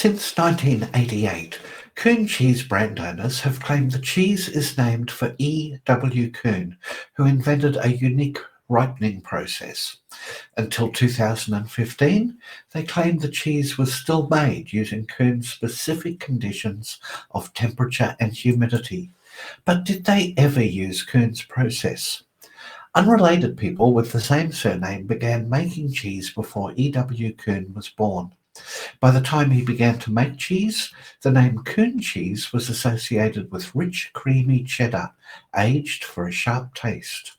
Since 1988, Coon Cheese brand owners have claimed the cheese is named for E W Coon, who invented a unique ripening process. Until 2015, they claimed the cheese was still made using Coon's specific conditions of temperature and humidity. But did they ever use Coon's process? Unrelated people with the same surname began making cheese before E W Coon was born. By the time he began to make cheese, the name Coon cheese was associated with rich, creamy cheddar, aged for a sharp taste.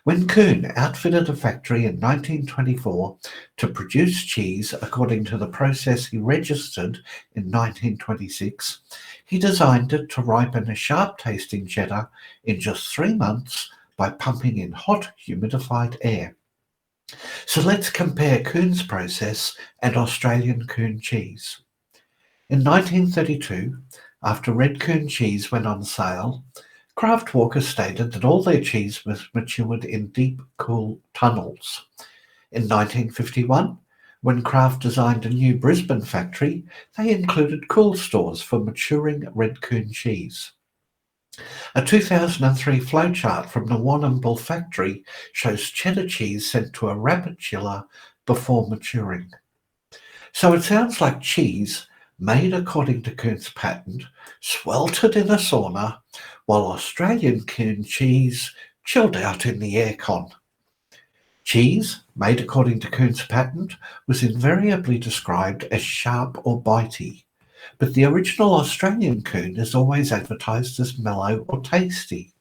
When Coon outfitted a factory in 1924 to produce cheese according to the process he registered in 1926, he designed it to ripen a sharp-tasting cheddar in just 3 months by pumping in hot, humidified air. So let's compare Coon's process and Australian Coon cheese. In 1932, after red Coon cheese went on sale, Kraft Walker stated that all their cheese was matured in deep, cool tunnels. In 1951, when Kraft designed a new Brisbane factory, they included cool stores for maturing red Coon cheese. A 2003 flowchart from the Warrnambool factory shows cheddar cheese sent to a rapid chiller before maturing. So it sounds like cheese, made according to Coon's patent, sweltered in a sauna, while Australian Coon cheese chilled out in the aircon. Cheese, made according to Coon's patent, was invariably described as sharp or bitey, but the original Australian Coon is always advertised as mellow or tasty.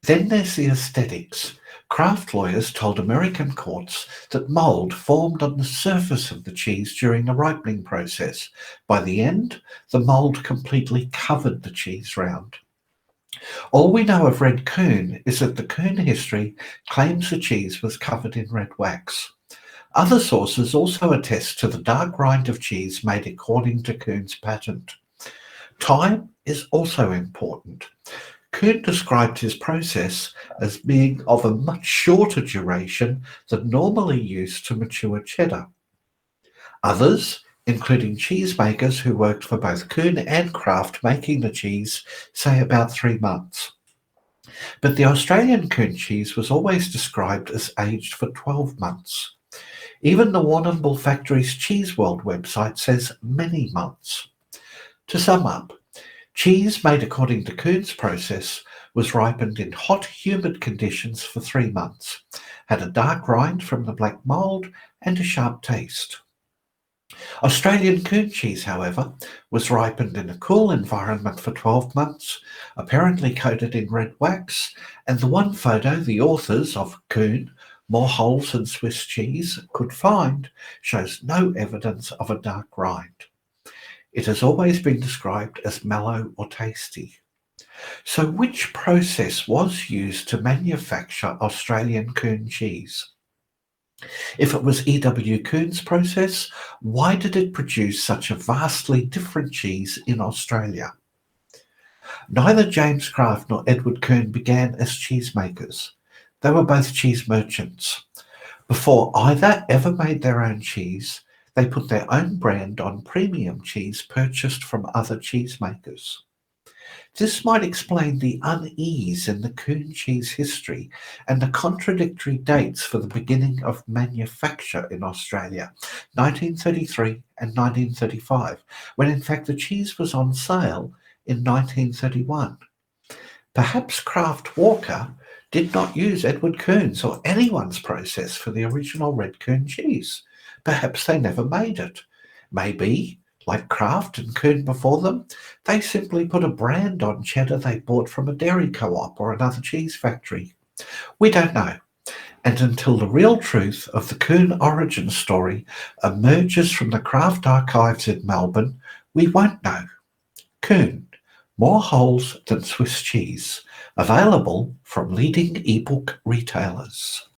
Then there's the aesthetics. Kraft lawyers told American courts that mold formed on the surface of the cheese during the ripening process. By the end, the mold completely covered the cheese round. All we know of red Coon is that the Coon history claims the cheese was covered in red wax. Other sources also attest to the dark rind of cheese made according to Coon's patent. Time is also important. Coon described his process as being of a much shorter duration than normally used to mature cheddar. Others, including cheesemakers who worked for both Coon and Kraft making the cheese, say about 3 months. But the Australian Coon cheese was always described as aged for 12 months. Even the Warrnambool factory's Cheese World website says many months. To sum up, cheese made according to Coon's process was ripened in hot, humid conditions for 3 months, had a dark rind from the black mould and a sharp taste. Australian Coon cheese, however, was ripened in a cool environment for 12 months, apparently coated in red wax, and the one photo the authors of Coon, More Holes Than Swiss Cheese could find shows no evidence of a dark rind. It has always been described as mellow or tasty. So which process was used to manufacture Australian Coon cheese? If it was E W Coon's process, why did it produce such a vastly different cheese in Australia? Neither James Kraft nor Edward Coon began as cheesemakers. They were both cheese merchants. Before either ever made their own cheese, they put their own brand on premium cheese purchased from other cheesemakers. This might explain the unease in the Coon cheese history and the contradictory dates for the beginning of manufacture in Australia, 1933 and 1935, when in fact the cheese was on sale in 1931. Perhaps Kraft Walker did not use Edward Coon's or anyone's process for the original red Coon cheese. Perhaps they never made it. Maybe, like Kraft and Coon before them, they simply put a brand on cheddar they bought from a dairy co-op or another cheese factory. We don't know. And until the real truth of the Coon origin story emerges from the Kraft archives in Melbourne, we won't know. Coon, More Holes Than Swiss Cheese, available from leading ebook retailers.